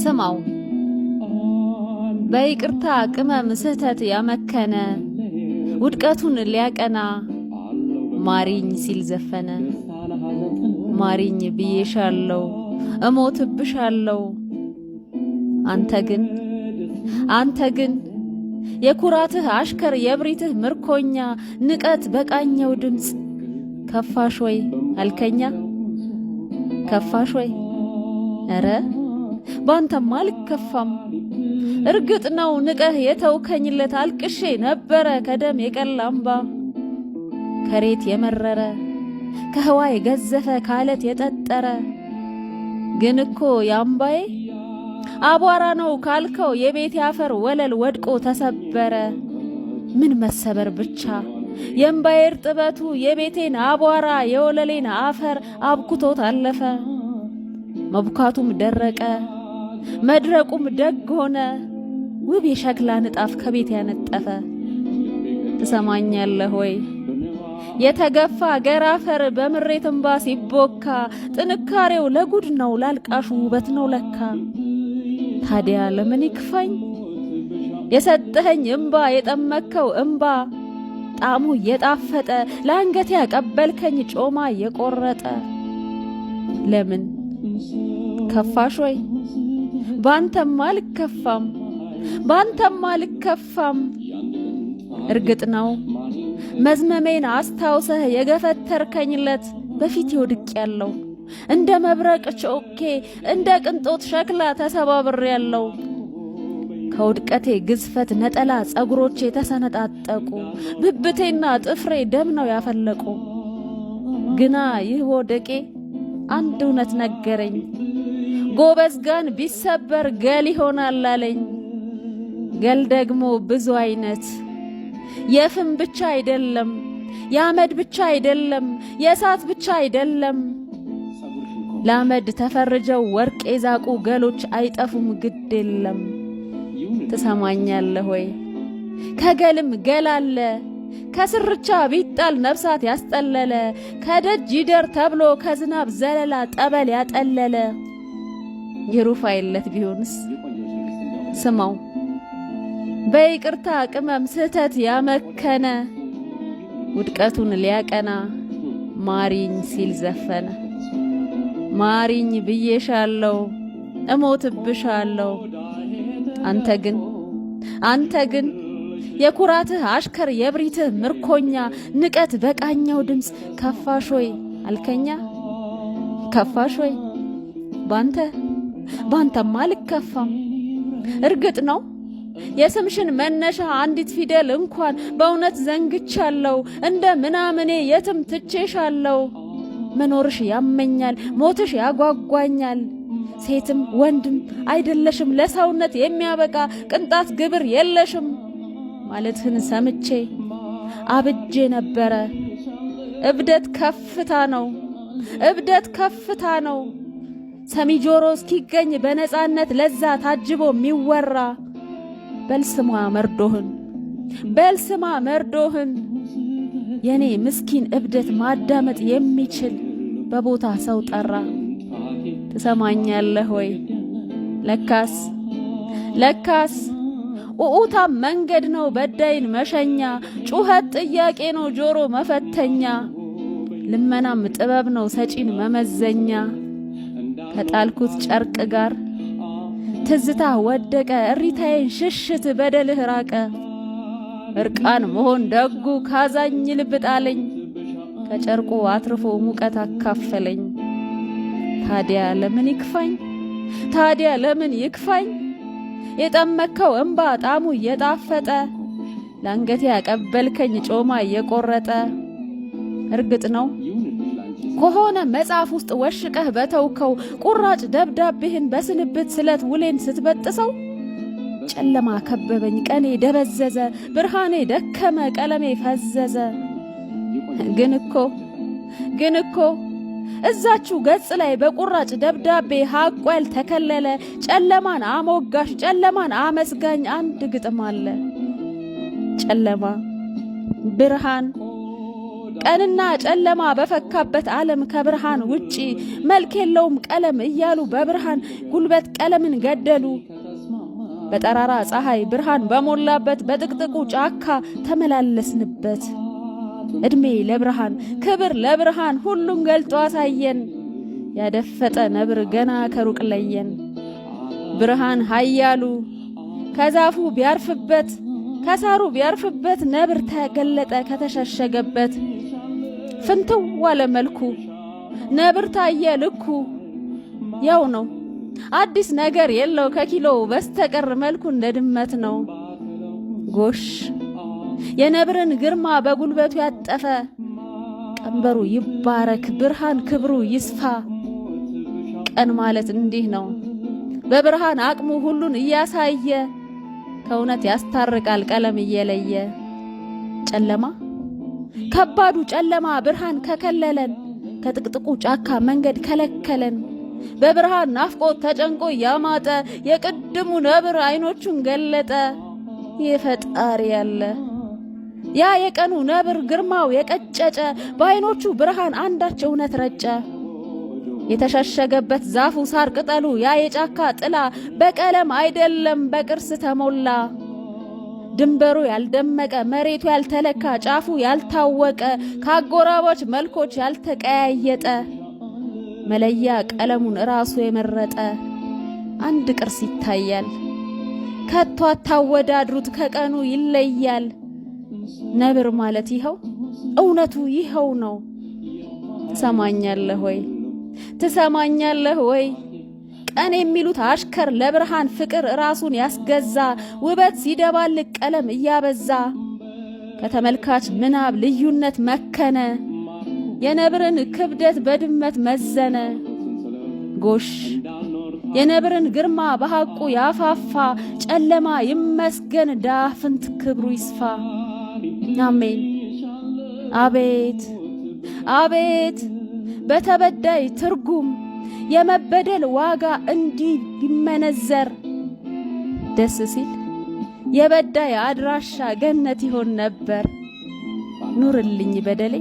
ስማው በይቅርታ ቅመም ስህተት ያመከነ ውድቀቱን ሊያቀና ማሪኝ ሲል ዘፈነ። ማሪኝ ብዬሻለው እሞትብሻለው አንተ ግን የኩራትህ አሽከር የብሪትህ ምርኮኛ ንቀት በቃኘው ድምጽ ከፋሽ ወይ አልከኛ ከፋሽ ወይ ኧረ ባንተማ አልከፋም እርግጥ ነው ንቀህ የተውከኝለት አልቅሼ ነበረ ከደም የቀላምባ ከሬት የመረረ ከህዋ የገዘፈ ካለት የጠጠረ ግን እኮ ያምባዬ አቧራ ነው ካልከው የቤት ያፈር ወለል ወድቆ ተሰበረ። ምን መሰበር ብቻ የምባዬ እርጥበቱ የቤቴን አቧራ የወለሌን አፈር አብኩቶት አለፈ። መብካቱም ደረቀ መድረቁም ደግ ሆነ ውብ የሸክላ ንጣፍ ከቤት ያነጠፈ። ትሰማኛለህ ወይ የተገፋ ገራፈር በምሬት እንባ ሲቦካ ጥንካሬው ለጉድ ነው ላልቃሹ ውበት ነው ለካ። ታዲያ ለምን ይክፋኝ የሰጠኸኝ እንባ የጠመከው እንባ ጣሙ የጣፈጠ ለአንገቴ ያቀበልከኝ ጮማ የቆረጠ። ለምን ከፋሽ ወይ ባንተማ አልከፋም እርግጥ ነው መዝመሜን አስታውሰህ የገፈተርከኝለት በፊት ይወድቅ ያለው እንደ መብረቅ ጮኬ እንደ ቅንጦት ሸክላ ተሰባብሬ ያለው ከውድቀቴ ግዝፈት ነጠላ ጸጉሮቼ ተሰነጣጠቁ ብብቴና ጥፍሬ ደም ነው ያፈለቁ። ግና ይህ ወደቄ አንድ እውነት ነገረኝ ጎበዝ ጋን ቢሰበር ገል ይሆናል አለኝ። ገል ደግሞ ብዙ አይነት የፍም ብቻ አይደለም ያመድ ብቻ አይደለም የሳት ብቻ አይደለም። ላመድ ተፈርጀው ወርቅ የዛቁ ገሎች አይጠፉም ግድ የለም። ትሰማኛለህ ወይ ከገልም ገል አለ ከስርቻ ቢጣል ነፍሳት ያስጠለለ ከደጅ ይደር ተብሎ ከዝናብ ዘለላ ጠበል ያጠለለ የሩፋኤለት ቢሆንስ ስማው በይቅርታ ቅመም ስህተት ያመከነ ውድቀቱን ሊያቀና ማሪኝ ሲል ዘፈነ። ማሪኝ ብዬሻለው እሞትብሻለው አንተ ግን የኩራትህ አሽከር የብሪትህ ምርኮኛ ንቀት በቃኘው ድምጽ ከፋሽ ወይ አልከኛ ከፋሽ ወይ ባንተማ አልከፋም እርግጥ ነው የስምሽን መነሻ አንዲት ፊደል እንኳን በእውነት ዘንግቻለው እንደ ምናምኔ የትም ትቼሻለው። መኖርሽ ያመኛል ሞትሽ ያጓጓኛል ሴትም ወንድም አይደለሽም ለሰውነት የሚያበቃ ቅንጣት ግብር የለሽም ማለትህን ሰምቼ አብጄ ነበረ። እብደት ከፍታ ነው ሰሚ ጆሮ እስኪገኝ በነጻነት ለዛ ታጅቦ የሚወራ በልስማ መርዶህን የኔ ምስኪን እብደት ማዳመጥ የሚችል በቦታ ሰው ጠራ። ትሰማኛለህ ወይ ለካስ ኡኡታ መንገድ ነው በዳይን መሸኛ ጩኸት ጥያቄ ነው ጆሮ መፈተኛ ልመናም ጥበብ ነው ሰጪን መመዘኛ። ከጣልኩት ጨርቅ ጋር ትዝታ ወደቀ እሪታዬን ሽሽት በደልህ ራቀ። እርቃን መሆን ደጉ ካዛኝ ልብ ጣለኝ ከጨርቁ አትርፎ ሙቀት አካፈለኝ። ታዲያ ለምን ይክፋኝ የጠመከው እንባ ጣሙ እየጣፈጠ ለአንገቴ ያቀበልከኝ ጮማ እየቆረጠ። እርግጥ ነው ከሆነ መጽሐፍ ውስጥ ወሽቀህ በተውከው ቁራጭ ደብዳቤህን በስንብት ስለት ውሌን ስትበጥሰው ጨለማ ከበበኝ ቀኔ ደበዘዘ ብርሃኔ ደከመ ቀለሜ ፈዘዘ። ግን እኮ እዛችሁ ገጽ ላይ በቁራጭ ደብዳቤ ሐቁ ያልተከለለ ጨለማን አሞጋሽ ጨለማን አመስጋኝ አንድ ግጥም አለ። ጨለማ ብርሃን ቀንና ጨለማ በፈካበት ዓለም ከብርሃን ውጪ መልክ የለውም ቀለም እያሉ በብርሃን ጉልበት ቀለምን ገደሉ። በጠራራ ፀሐይ ብርሃን በሞላበት በጥቅጥቁ ጫካ ተመላለስንበት። እድሜ ለብርሃን ክብር ለብርሃን ሁሉን ገልጦ አሳየን። ያደፈጠ ነብር ገና ከሩቅ ለየን። ብርሃን ኃያሉ ከዛፉ ቢያርፍበት ከሳሩ ቢያርፍበት ነብር ተገለጠ ከተሸሸገበት። ፍንትው ዋለ መልኩ ነብር ታየ ልኩ። ያው ነው አዲስ ነገር የለው ከኪሎ በስተቀር መልኩ እንደ ድመት ነው። ጎሽ የነብርን ግርማ በጉልበቱ ያጠፈ ቀንበሩ ይባረክ ብርሃን ክብሩ ይስፋ። ቀን ማለት እንዲህ ነው በብርሃን አቅሙ ሁሉን እያሳየ ከእውነት ያስታርቃል ቀለም እየለየ። ጨለማ ከባዱ ጨለማ ብርሃን ከከለለን ከጥቅጥቁ ጫካ መንገድ ከለከለን። በብርሃን ናፍቆት ተጨንቆ ያማጠ የቅድሙ ነብር አይኖቹን ገለጠ። የፈጣሪ ያለ ያ የቀኑ ነብር ግርማው የቀጨጨ በአይኖቹ ብርሃን አንዳች እውነት ረጨ። የተሸሸገበት ዛፉ ሳር ቅጠሉ ያ የጫካ ጥላ በቀለም አይደለም በቅርስ ተሞላ። ድንበሩ ያልደመቀ መሬቱ ያልተለካ ጫፉ ያልታወቀ ካጎራባች መልኮች ያልተቀያየጠ መለያ ቀለሙን ራሱ የመረጠ አንድ ቅርስ ይታያል። ከቶ አታወዳድሩት ከቀኑ ይለያል። ነብር ማለት ይኸው እውነቱ ይኸው ነው። ትሰማኛለህ ወይ ትሰማኛለህ ወይ? ቀን የሚሉት አሽከር ለብርሃን ፍቅር ራሱን ያስገዛ ውበት ሲደባልቅ ቀለም እያበዛ ከተመልካች ምናብ ልዩነት መከነ የነብርን ክብደት በድመት መዘነ። ጎሽ የነብርን ግርማ በሐቁ ያፋፋ ጨለማ ይመስገን ዳፍንት ክብሩ ይስፋ። አሜን። አቤት አቤት በተበዳይ ትርጉም የመበደል ዋጋ እንዲህ ቢመነዘር ደስ ሲል የበዳይ አድራሻ ገነት ይሆን ነበር። ኑርልኝ በደሌ